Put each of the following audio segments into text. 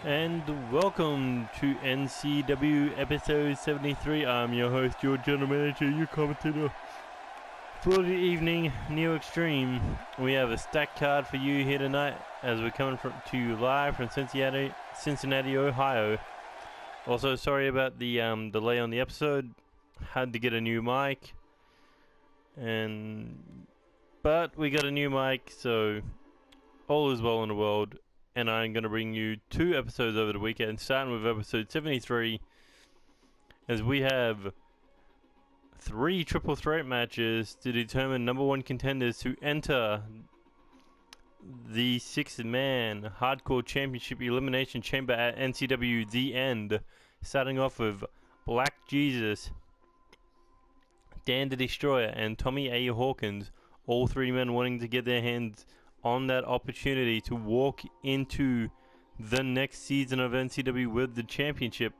And welcome to NCW episode 73. I'm your host, your general manager, your commentator for the evening, Neo Extreme. We have a stacked card for you here tonight as we're coming to you live from Cincinnati, Ohio. Also, sorry about the delay on the episode. Had to get a new mic, but we got a new mic, so all is well in the world. And I'm going to bring you 2 episodes over the weekend, starting with episode 73, as we have 3 triple threat matches to determine number 1 contenders to enter the 6-man Hardcore Championship Elimination Chamber at NCW The End. Starting off with Blakk, Geezus, Dan the Destroyer, and Tommy A. Hawkins. All 3 men wanting to get their hands on that opportunity to walk into the next season of NCW with the championship.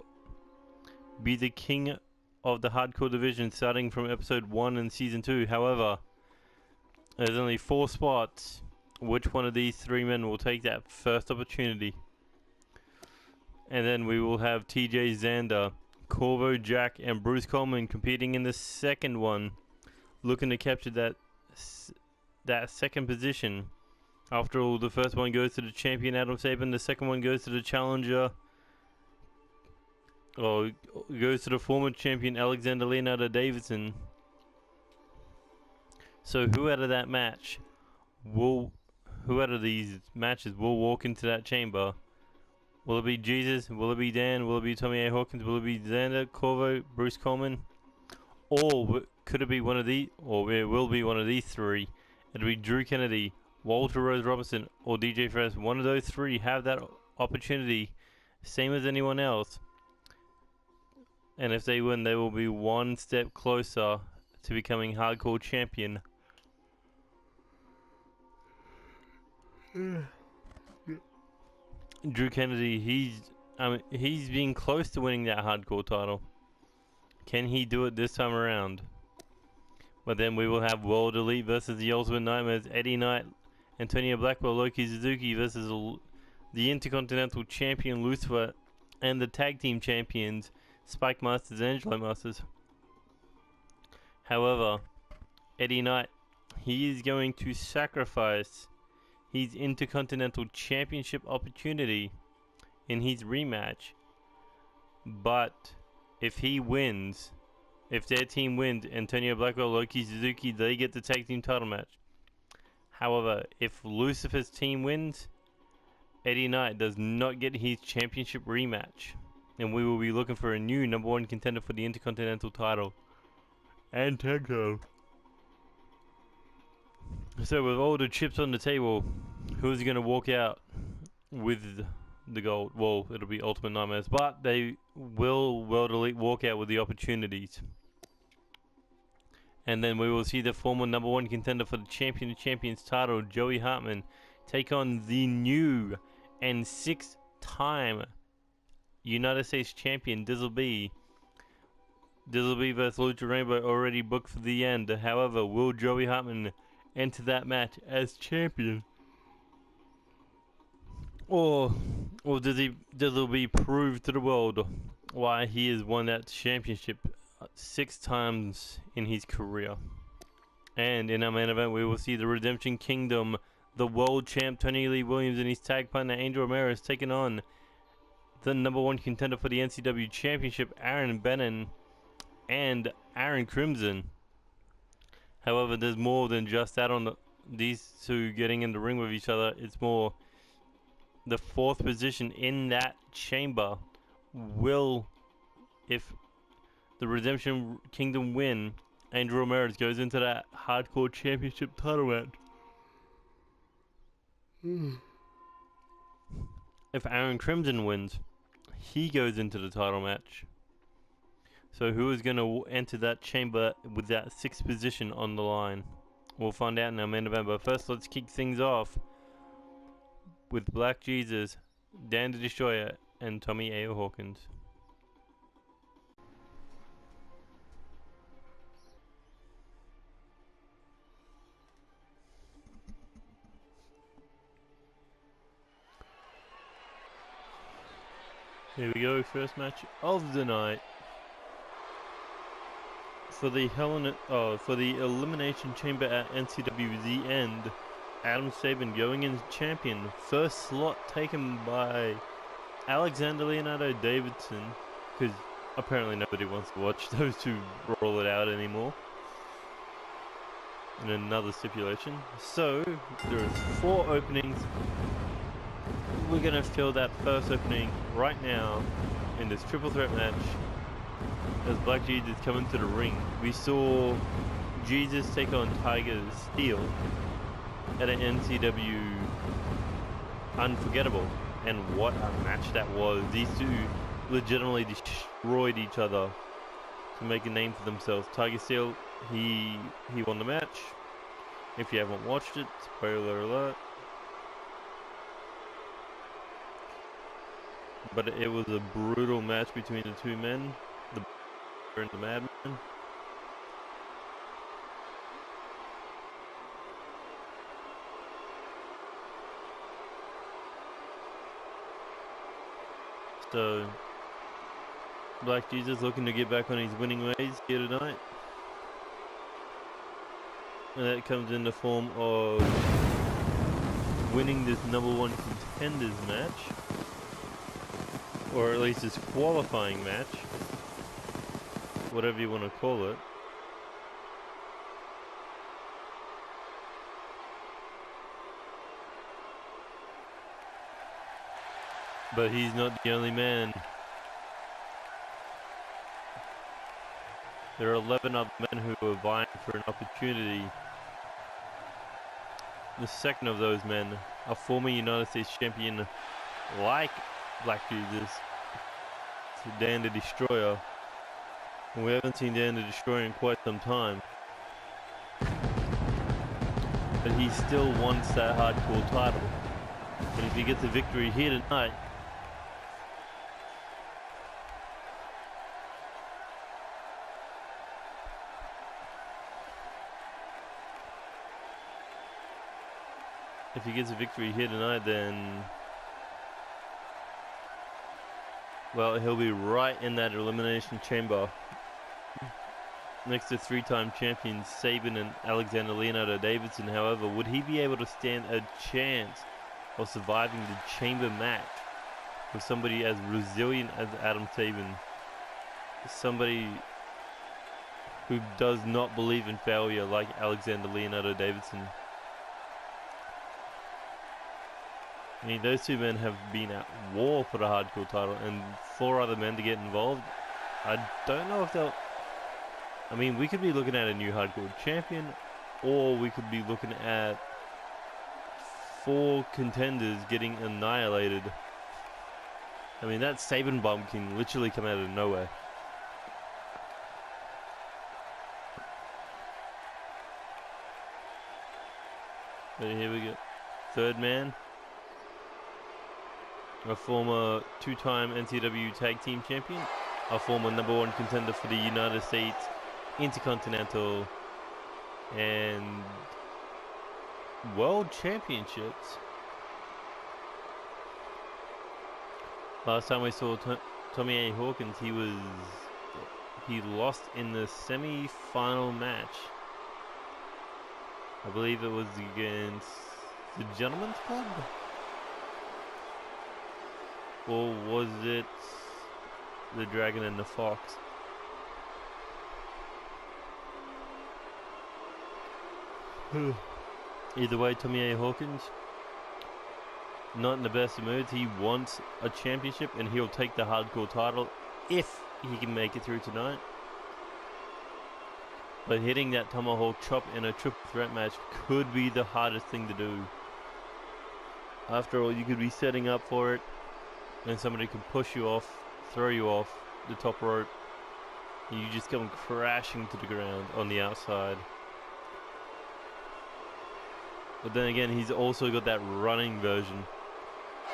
Be the king of the hardcore division starting from episode 1 in season 2. However, there's only 4 spots. Which one of these 3 men will take that first opportunity? And then we will have TJ Xander, Corvo, Jack, and Bruce Coleman competing in the second one, looking to capture that second position. After all, the first one goes to the champion Adam Sabin, the second one goes to the challenger, or goes to the former champion Alexander Leonardo Davidson. So who out of that match who out of these matches will walk into that chamber? Will it be Geezus? Will it be Dan? Will it be Tommy A. Hawkins? Will it be Xander, Corvo, Bruce Coleman? Or could it be one of these, or it will be one of these 3? It'll be Drew Kennedy, Walter Rose Robinson, or DJ Fresh. One of those 3 have that opportunity, same as anyone else. And if they win, they will be one step closer to becoming hardcore champion. Drew Kennedy, he's being close to winning that hardcore title. Can he do it this time around? But then we will have World Elite versus the Ultimate Nightmares, Eddie Knight, Antonio Blackwell, Loki Suzuki versus the Intercontinental Champion Lucifer and the Tag Team Champions Spike Masters and Angelo Masters. However, Eddie Knight, he is going to sacrifice his Intercontinental Championship opportunity in his rematch. But if he wins, if their team wins, Antonio Blackwell, Loki Suzuki, they get the tag team title match. However, if Lucifer's team wins, Eddie Knight does not get his championship rematch. And we will be looking for a new number 1 contender for the Intercontinental title and tag title. So with all the chips on the table, who's going to walk out with the gold? Well, it'll be Ultimate Nightmares, but they will World Elite walk out with the opportunities. And then we will see the former number 1 contender for the Champion of Champions title, Joey Hartman, take on the new and 6-time United States Champion, Dizzle B. Dizzle B vs Lucha Rainbow already booked for the end. However, will Joey Hartman enter that match as champion? Or does Dizzle B prove to the world why he has won that championship 6 times in his career? And in our main event, we will see the Redemption Kingdom, the world champ Tony Lee Williams and his tag partner Angel Ramirez taking on the number 1 contender for the NCW Championship, Aaron Bennon and Aaron Crimson. However, there's more than just that on these 2 getting in the ring with each other. It's more the 4th position in that chamber will, if the Redemption Kingdom win, Angel Ramirez goes into that hardcore championship title match. If Aaron Crimson wins, he goes into the title match. So who is going to enter that chamber with that 6th position on the line? We'll find out in our main event. But first, let's kick things off with Blakk, Geezus, Dan the Destroyer, and Tommy A. Hawkins. Here we go, first match of the night. For the Elimination Chamber at NCW The End, Adam Sabin going in as champion. First slot taken by Alexander Leonardo Davidson, because apparently nobody wants to watch those two brawl it out anymore. In another stipulation. So, there's 4 openings. We're going to fill that first opening right now in this triple threat match as Blakk Geezus come into the ring. We saw Geezus take on Tiger Steel at an NCW Unforgettable, and what a match that was. These two legitimately destroyed each other to make a name for themselves. Tiger Steel, he won the match. If you haven't watched it, spoiler alert. But it was a brutal match between the two men, the and the Madman. So, Blakk Geezus looking to get back on his winning ways here tonight. And that comes in the form of winning this #1 contenders match. Or at least this qualifying match. Whatever you want to call it. But he's not the only man. There are 11 other men who are vying for an opportunity. The second of those men, a former United States champion like Blakk Geezus, Dan the Destroyer. And we haven't seen Dan the Destroyer in quite some time. But he still wants that hardcore title. And if he gets a victory here tonight, then, well, he'll be right in that elimination chamber next to 3-time champions Sabin and Alexander Leonardo Davidson. However, would he be able to stand a chance of surviving the chamber match with somebody as resilient as Adam Sabin? Somebody who does not believe in failure like Alexander Leonardo Davidson. I mean, those two men have been at war for the hardcore title, and 4 other men to get involved. I don't know if they'll... I mean, we could be looking at a new hardcore champion, or we could be looking at 4 contenders getting annihilated. I mean, that Sabin bomb can literally come out of nowhere. But here we go. Third man. A former 2-time NCW Tag Team Champion, a former #1 contender for the United States Intercontinental and World Championships. Last time we saw Tommy A. Hawkins, he lost in the semi-final match. I believe it was against the Gentleman's Club? Or was it the Dragon and the Fox? Either way, Tommy A. Hawkins, not in the best of moods. He wants a championship, and he'll take the hardcore title if he can make it through tonight. But hitting that tomahawk chop in a triple threat match could be the hardest thing to do. After all, you could be setting up for it, and somebody could push you off, throw you off the top rope, and you just come crashing to the ground on the outside. But then again, he's also got that running version.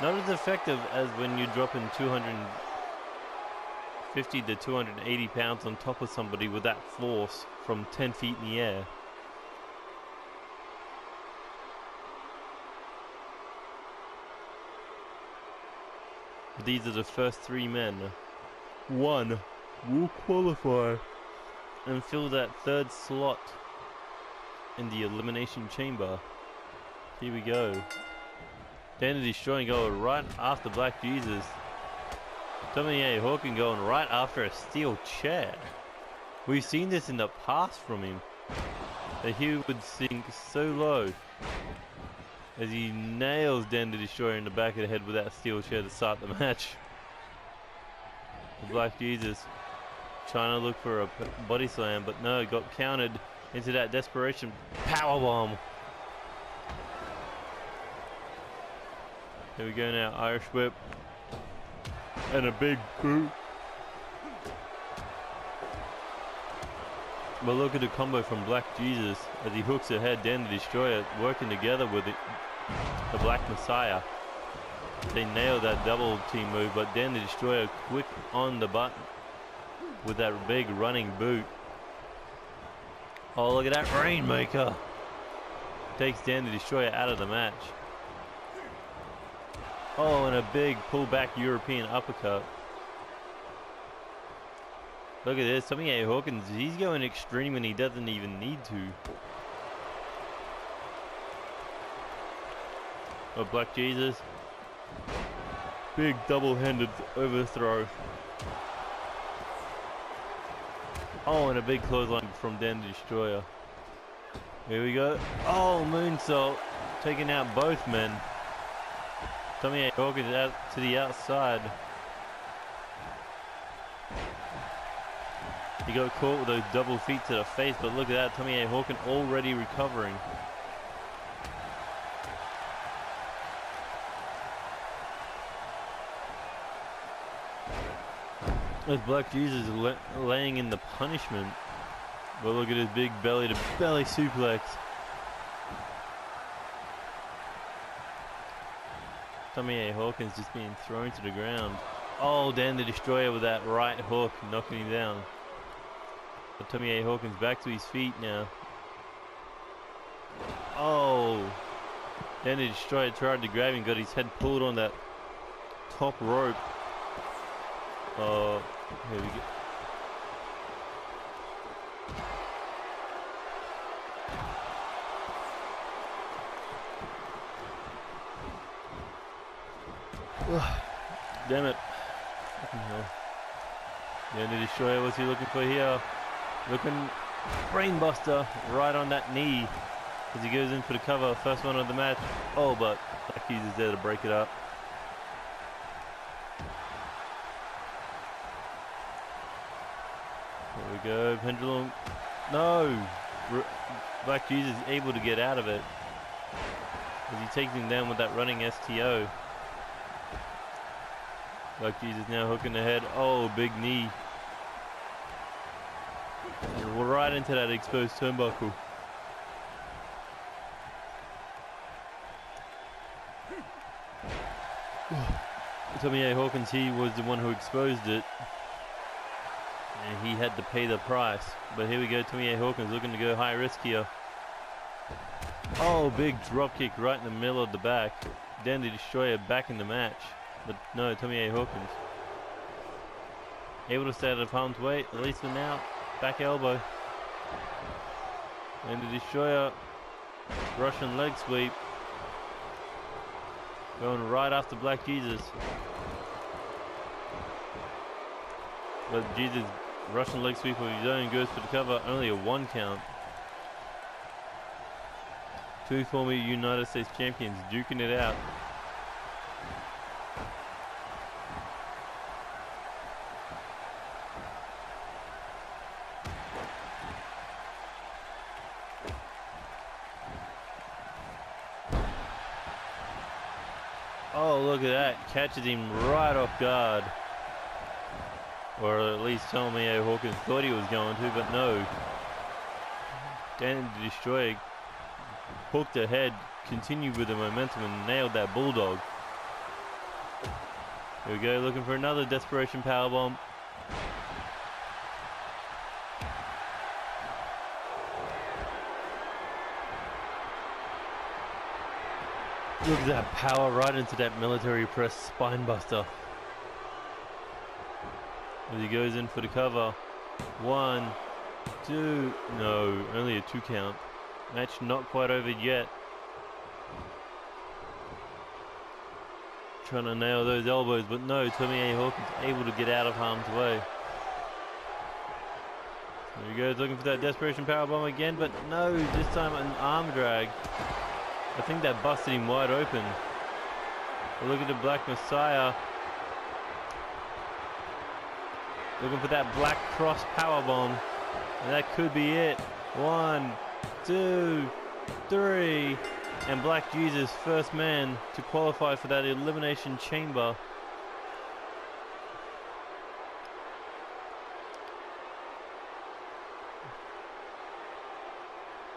Not as effective as when you're dropping 250 to 280 pounds on top of somebody with that force from 10 feet in the air. these are the first 3 men. 1 will qualify and fill that 3rd slot in the elimination chamber. Here we go. Dan the Destroyer going right after Black Jesus. Tommy A. Hawkins going right after a steel chair. We've seen this in the past from him. That he would sink so low as he nails Dan the Destroyer in the back of the head with that steel chair to start the match. The Black Jesus trying to look for a body slam, but no, got countered into that desperation powerbomb. Here we go now, Irish whip and a big boot. But look at the combo from Black Jesus as he hooks ahead. Dan the Destroyer working together with the Black Messiah. They nailed that double team move, but Dan the Destroyer quick on the button with that big running boot. Oh, look at that Rainmaker. Takes Dan the Destroyer out of the match. Oh, and a big pullback European uppercut. Look at this, Tommy A. Hawkins, he's going extreme and he doesn't even need to. Oh, Black Jesus. Big double-handed overthrow. Oh, and a big clothesline from Dan the Destroyer. Here we go. Oh, moonsault. Taking out both men. Tommy A. Hawkins out to the outside. He got caught with those double feet to the face, but look at that, Tommy A. Hawkins already recovering. As Black Jesus is laying in the punishment. But look at his big belly to belly suplex. Tommy A. Hawkins just being thrown to the ground. Oh, Dan the Destroyer with that right hook, knocking him down. But Tommy A. Hawkins back to his feet now. Oh, Dan the Destroyer tried to grab him, got his head pulled on that top rope. Oh, here we go. Damn it. Dan the Destroyer, what's he looking for here? Looking brainbuster right on that knee as he goes in for the cover. First one of the match. Oh, but Black Jesus is there to break it up. There we go, pendulum. No! Black Jesus is able to get out of it as he takes him down with that running STO. Black Jesus now hooking the head. Oh, big knee. Right into that exposed turnbuckle. Tommy A. Hawkins, he was the one who exposed it. And he had to pay the price. But here we go, Tommy A. Hawkins looking to go high risk here. Oh, big drop kick right in the middle of the back. Dan the Destroyer back in the match. But no, Tommy A. Hawkins able to stay out of harm's way, at least for now. Back elbow. And the Destroyer, Russian leg sweep. Going right after Black Jesus. But Jesus, Russian leg sweep of his own, goes for the cover, only a 1 count. 2 former United States champions duking it out. Oh, look at that. Catches him right off guard. Or at least Tommy A. Hawkins thought he was going to, but no. Dan the Destroyer hooked ahead, continued with the momentum and nailed that bulldog. Here we go, looking for another desperation powerbomb. Look at that power right into that military press spine buster. as he goes in for the cover. 1, 2, no, only a 2 count. Match not quite over yet. Trying to nail those elbows, but no, Tommy A. Hawkins able to get out of harm's way. There he goes, looking for that desperation powerbomb again, but no, this time an arm drag. I think that busted him wide open. But look at the Black Messiah. Looking for that Black Cross powerbomb. And that could be it. 1, 2, 3. And Black Jesus, first man to qualify for that Elimination Chamber.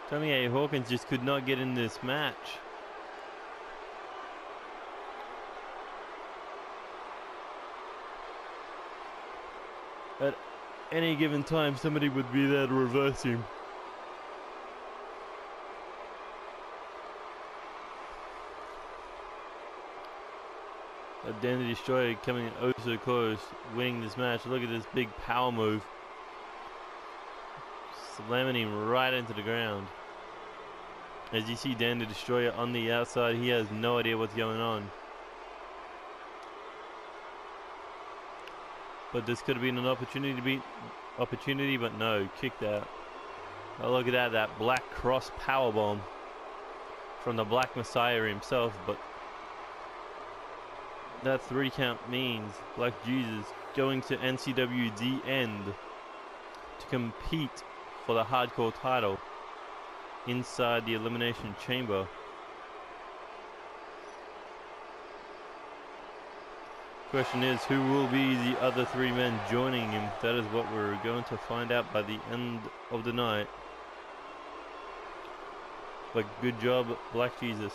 Tommy A. Hawkins just could not get in this match. At any given time, somebody would be there to reverse him. Dan the Destroyer coming in oh so close, winning this match. Look at this big power move. Slamming him right into the ground. As you see Dan the Destroyer on the outside, he has no idea what's going on. But this could have been an opportunity, but no, kicked out. Oh, look at that Black Cross powerbomb from the Black Messiah himself, but that 3 count means Black Jesus going to NCW The End to compete for the hardcore title inside the Elimination Chamber. Question is, who will be the other 3 men joining him? That is what we're going to find out by the end of the night. But good job, Black Jesus.